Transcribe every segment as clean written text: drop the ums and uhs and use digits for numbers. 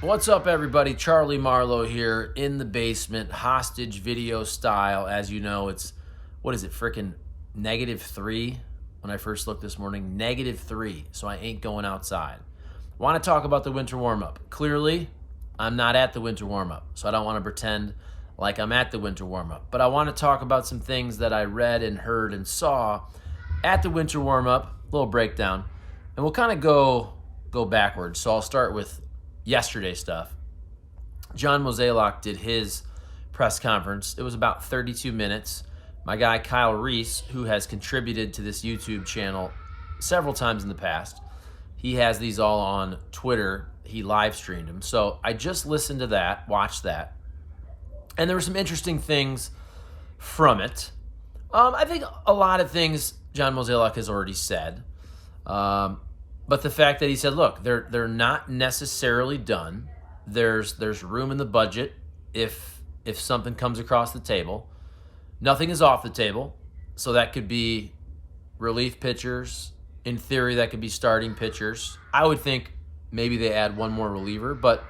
What's up, everybody? Charlie Marlow here in the basement, hostage video style. As you know, it's, what is it, freaking -3 when I first looked this morning? -3, so I ain't going outside. Want to talk about the winter warm-up. Clearly, I'm not at the winter warm-up, so I don't want to pretend like I'm at the winter warm-up. But I want to talk about some things that I read and heard and saw at the winter warm-up, a little breakdown, and we'll kind of go backwards. So I'll start with yesterday stuff. John Mozeliak did his press conference. It was about 32 minutes. My guy Kyle Reese, who has contributed to this YouTube channel several times in the past, he has these all on Twitter. He live streamed them. So I just listened to that, watched that, and there were some interesting things from it. I think a lot of things John Mozeliak has already said. But the fact that he said, look, they're not necessarily done. There's room in the budget if something comes across the table. Nothing is off the table. So that could be relief pitchers. In theory, that could be starting pitchers. I would think maybe they add one more reliever, but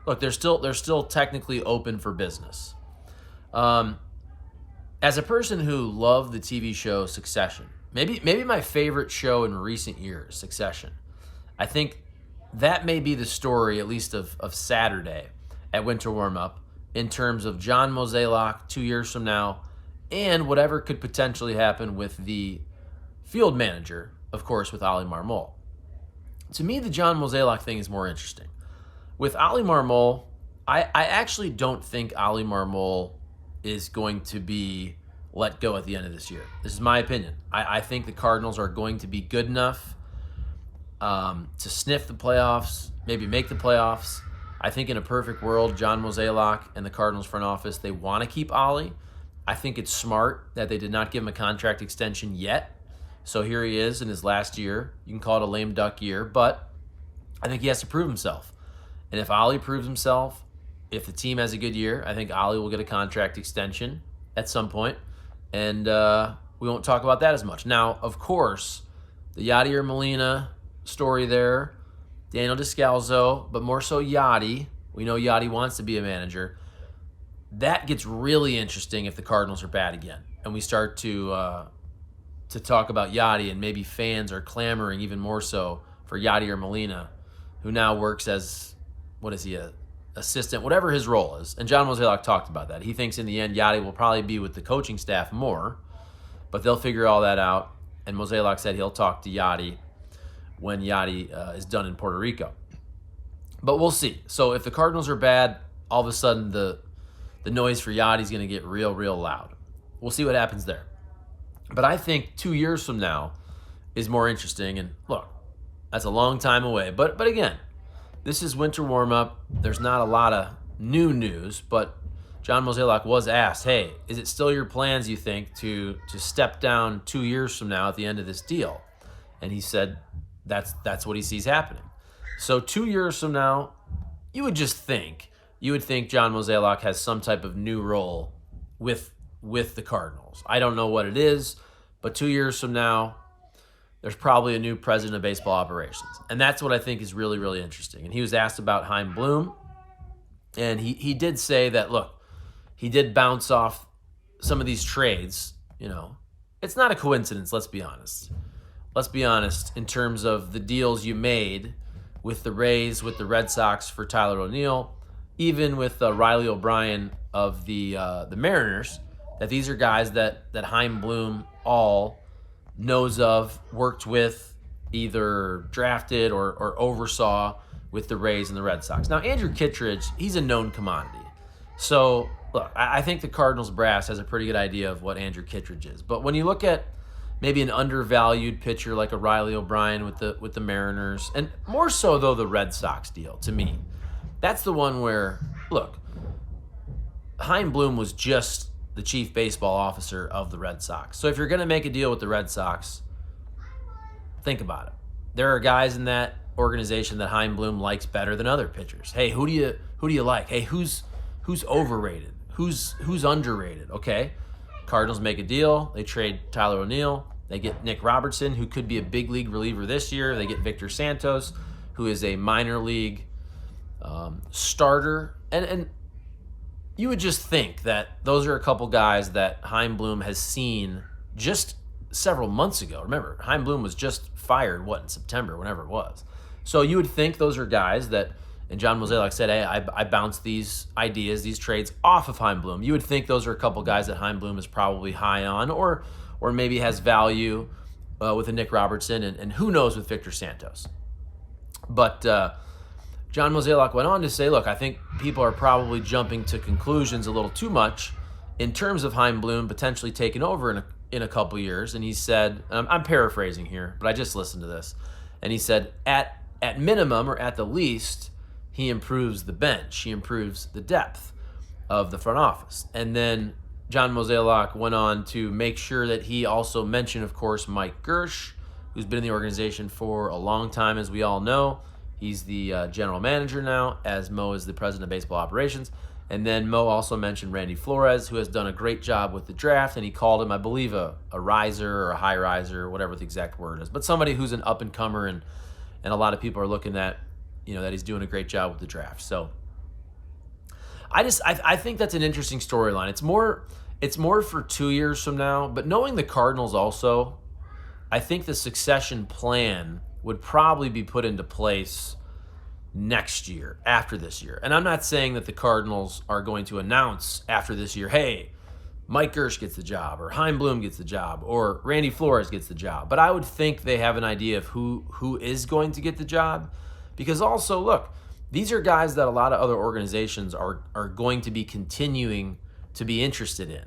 look, they're still technically open for business. As a person who loved the TV show Succession, maybe my favorite show in recent years, Succession, I think that may be the story, at least of Saturday at Winter Warm Up, in terms of John Mozeliak 2 years from now and whatever could potentially happen with the field manager, of course, with Oli Marmol. To me, the John Mozeliak thing is more interesting. With Oli Marmol, I actually don't think Oli Marmol is going to be let go at the end of this year. This is my opinion. I think the Cardinals are going to be good enough to sniff the playoffs, maybe make the playoffs. I think in a perfect world, John Mozeliak and the Cardinals front office, they want to keep Oli. I think it's smart that they did not give him a contract extension yet. So here he is in his last year. You can call it a lame duck year, but I think he has to prove himself. And if Oli proves himself, if the team has a good year, I think Oli will get a contract extension at some point. And we won't talk about that as much. Now, of course, the Yadier Molina story there, Daniel Descalzo, but more so Yadi. We know Yadi wants to be a manager. That gets really interesting if the Cardinals are bad again, and we start to talk about Yadi, and maybe fans are clamoring even more so for Yadier Molina, who now works as, what is he, a assistant, whatever his role is. And John Mozeliak talked about that. He thinks in the end Yadi will probably be with the coaching staff more, but they'll figure all that out. And Mozeliak said he'll talk to Yadi when Yadi is done in Puerto Rico. But we'll see. So if the Cardinals are bad, all of a sudden the noise for Yadi is going to get real, real loud. We'll see what happens there. But I think 2 years from now is more interesting. And look, that's a long time away. But again, this is winter warm-up. There's not a lot of new news, but John Mozeliak was asked, hey, is it still your plans, you think, to step down 2 years from now at the end of this deal? And he said that's what he sees happening. So 2 years from now, you would think John Mozeliak has some type of new role with the Cardinals. I don't know what it is, but 2 years from now, there's probably a new president of baseball operations. And that's what I think is really, really interesting. And he was asked about Chaim Bloom, and he did say that, look, he did bounce off some of these trades. You know, it's not a coincidence, let's be honest. Let's be honest in terms of the deals you made with the Rays, with the Red Sox for Tyler O'Neill, even with Riley O'Brien of the Mariners, that these are guys that Chaim Bloom all knows of, worked with, either drafted or oversaw with the Rays and the Red Sox. Now, Andrew Kittredge, he's a known commodity. So, look, I think the Cardinals brass has a pretty good idea of what Andrew Kittredge is. But when you look at maybe an undervalued pitcher like a Riley O'Brien with the Mariners, and more so, though, the Red Sox deal, to me, that's the one where, look, Chaim Bloom was just the chief baseball officer of the Red Sox. So if you're going to make a deal with the Red Sox, think about it. There are guys in that organization that Chaim Bloom likes better than other pitchers. Hey, who do you like? Hey, who's overrated? Who's underrated? Okay, Cardinals make a deal. They trade Tyler O'Neill. They get Nick Robertson, who could be a big league reliever this year. They get Victor Santos, who is a minor league starter. And you would just think that those are a couple guys that Chaim Bloom has seen just several months ago. Remember, Chaim Bloom was just fired, in September, whenever it was. So you would think those are guys that, and John Mozeliak said, hey, I bounced these ideas, these trades off of Chaim Bloom. You would think those are a couple guys that Chaim Bloom is probably high on, or maybe has value with a Nick Robertson, and who knows with Victor Santos. But John Mozeliak went on to say, look, I think people are probably jumping to conclusions a little too much in terms of Chaim Bloom potentially taking over in a couple years. And he said, I'm paraphrasing here, but I just listened to this. And he said, at minimum, or at the least, he improves the bench. He improves the depth of the front office. And then John Mozeliak went on to make sure that he also mentioned, of course, Mike Gersh, who's been in the organization for a long time, as we all know. He's the general manager now, as Mo is the president of baseball operations. And then Mo also mentioned Randy Flores, who has done a great job with the draft, and he called him, I believe, a riser or a high riser, whatever the exact word is, but somebody who's an up-and-comer, and a lot of people are looking at, that he's doing a great job with the draft. So I think that's an interesting storyline. It's more for 2 years from now, but knowing the Cardinals also, I think the succession plan would probably be put into place next year, after this year. And I'm not saying that the Cardinals are going to announce after this year, hey, Mike Gersh gets the job, or Chaim Bloom gets the job, or Randy Flores gets the job. But I would think they have an idea of who is going to get the job. Because also, look, these are guys that a lot of other organizations are going to be continuing to be interested in.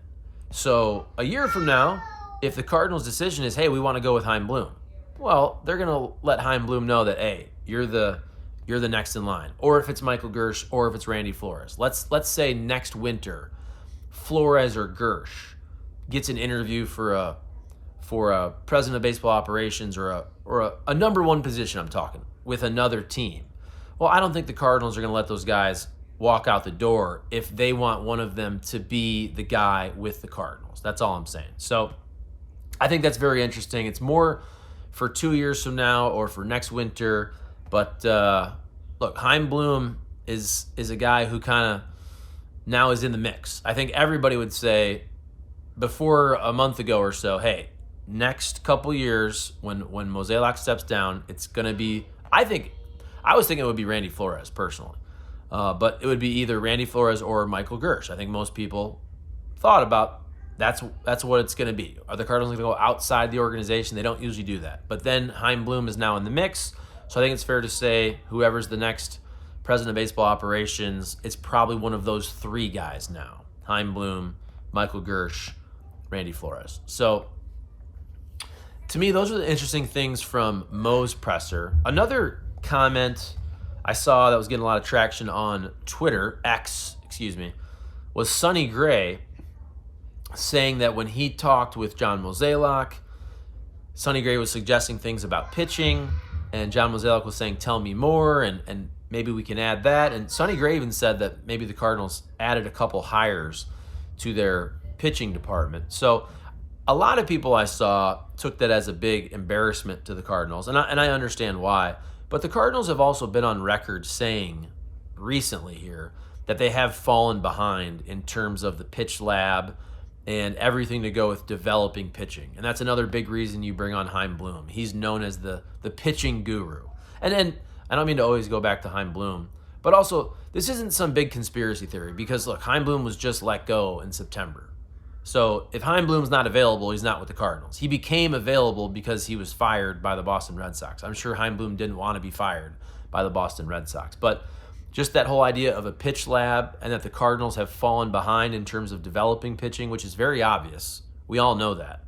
So a year from now, if the Cardinals' decision is, hey, we want to go with Chaim Bloom, well, they're going to let Chaim Bloom know that, hey, you're the next in line. Or if it's Michael Gersh, or if it's Randy Flores. Let's say next winter, Flores or Gersh gets an interview for a president of baseball operations, or a number one position, I'm talking, with another team. Well, I don't think the Cardinals are going to let those guys walk out the door if they want one of them to be the guy with the Cardinals. That's all I'm saying. So I think that's very interesting. It's more for 2 years from now, or for next winter. But look, Chaim Bloom is a guy who kind of now is in the mix. I think everybody would say before a month ago or so, hey, next couple years when Mozeliak steps down, it's going to be, I was thinking it would be Randy Flores personally. But it would be either Randy Flores or Michael Gersh. I think most people thought about that's what it's going to be. Are the Cardinals going to go outside the organization? They don't usually do that. But then Chaim Bloom is now in the mix. So I think it's fair to say whoever's the next president of baseball operations, it's probably one of those three guys now. Chaim Bloom, Michael Gersh, Randy Flores. So to me, those are the interesting things from Mo's presser. Another comment I saw that was getting a lot of traction on Twitter, was Sonny Gray saying that when he talked with John Mozeliak, Sonny Gray was suggesting things about pitching, and John Mozeliak was saying, tell me more, and maybe we can add that. And Sonny Gray even said that maybe the Cardinals added a couple hires to their pitching department. So a lot of people I saw took that as a big embarrassment to the Cardinals, and I understand why. But the Cardinals have also been on record saying recently here that they have fallen behind in terms of the pitch lab and everything to go with developing pitching. And that's another big reason you bring on Chaim Bloom. He's known as the pitching guru. And then, I don't mean to always go back to Chaim Bloom, but also, this isn't some big conspiracy theory, because look, Chaim Bloom was just let go in September. So if Chaim Bloom's not available, he's not with the Cardinals. He became available because he was fired by the Boston Red Sox. I'm sure Chaim Bloom didn't want to be fired by the Boston Red Sox. But just that whole idea of a pitch lab, and that the Cardinals have fallen behind in terms of developing pitching, which is very obvious. We all know that.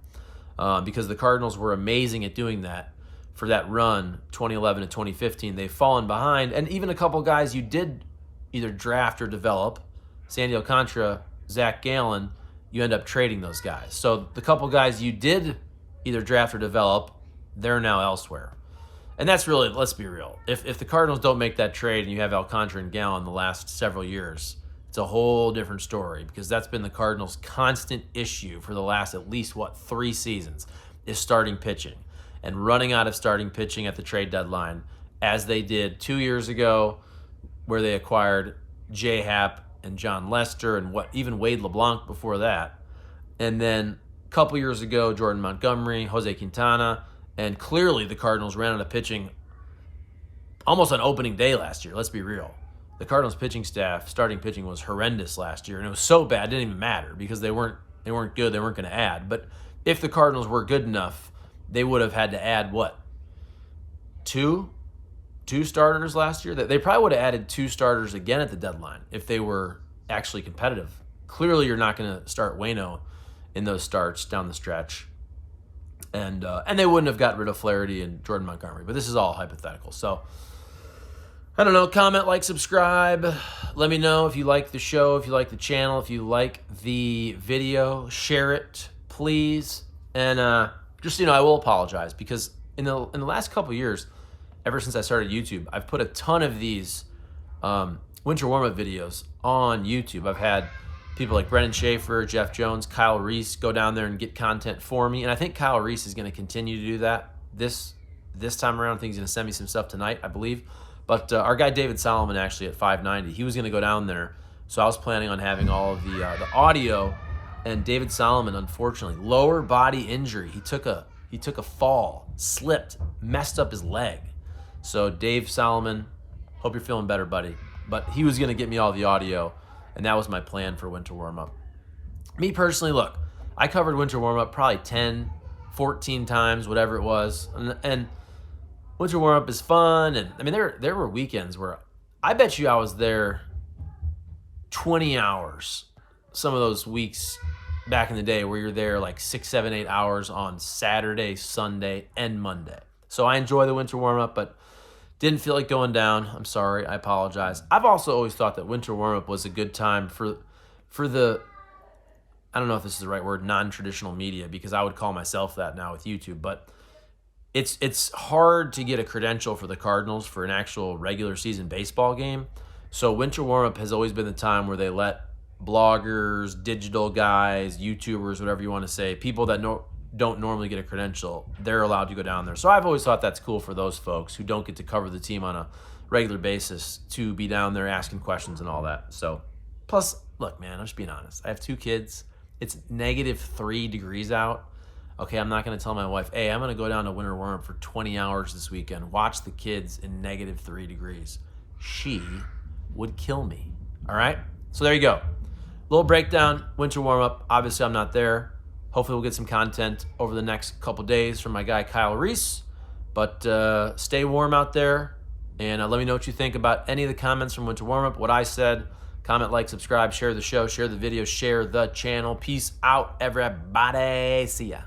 Because the Cardinals were amazing at doing that for that run, 2011 to 2015. They've fallen behind. And even a couple guys you did either draft or develop, Sandy Alcantara, Zach Gallen, you end up trading those guys. So the couple guys you did either draft or develop, they're now elsewhere. And that's really, let's be real. If the Cardinals don't make that trade and you have Alcantara and Gallen the last several years, it's a whole different story, because that's been the Cardinals' constant issue for the last at least, 3 seasons, is starting pitching. And running out of starting pitching at the trade deadline, as they did 2 years ago where they acquired J-Hap and John Lester and even Wade LeBlanc before that. And then a couple years ago, Jordan Montgomery, Jose Quintana, and clearly the Cardinals ran out of pitching almost on opening day last year. Let's be real. The Cardinals pitching staff, starting pitching, was horrendous last year, and it was so bad it didn't even matter because they weren't good. They weren't going to add. But if the Cardinals were good enough, they would have had to add what? Two starters last year? They probably would have added 2 starters again at the deadline if they were actually competitive. Clearly, you're not going to start Waino in those starts down the stretch. And they wouldn't have got rid of Flaherty and Jordan Montgomery. But this is all hypothetical. So, I don't know. Comment, like, subscribe. Let me know if you like the show, if you like the channel, if you like the video. Share it, please. And just, I will apologize because in the last couple of years, ever since I started YouTube, I've put a ton of these winter warm-up videos on YouTube. I've had people like Brendan Schaefer, Jeff Jones, Kyle Reese go down there and get content for me. And I think Kyle Reese is going to continue to do that this time around. I think he's going to send me some stuff tonight, I believe. But our guy David Solomon, actually at 590, he was going to go down there. So I was planning on having all of the audio. And David Solomon, unfortunately, lower body injury. He took a fall, slipped, messed up his leg. So Dave Solomon, hope you're feeling better, buddy. But he was going to get me all the audio, and that was my plan for Winter Warm Up. Me personally, look, I covered Winter Warm Up probably 10, 14 times, whatever it was. And Winter Warm Up is fun. And I mean, there were weekends where I bet you I was there 20 hours. Some of those weeks back in the day where you're there like 6, 7, 8 hours on Saturday, Sunday, and Monday. So I enjoy the Winter Warm Up, but didn't feel like going down. I'm sorry. I apologize. I've also always thought that Winter Warm Up was a good time for the, I don't know if this is the right word, non-traditional media, because I would call myself that now with YouTube, but it's hard to get a credential for the Cardinals for an actual regular season baseball game. So Winter Warm Up has always been the time where they let bloggers, digital guys, YouTubers, whatever you want to say, people that don't normally get a credential, they're allowed to go down there. So I've always thought that's cool for those folks who don't get to cover the team on a regular basis to be down there asking questions and all that. So, plus, look, man, I'm just being honest. I have 2 kids. It's -3 degrees out. Okay, I'm not going to tell my wife, hey, I'm going to go down to Winter Warm Up for 20 hours this weekend, watch the kids in -3 degrees. She would kill me. All right? So there you go. Little breakdown, Winter Warm Up. Obviously, I'm not there. Hopefully, we'll get some content over the next couple days from my guy, Kyle Reese. But stay warm out there. And let me know what you think about any of the comments from Winter Warm Up, what I said. Comment, like, subscribe, share the show, share the video, share the channel. Peace out, everybody. See ya.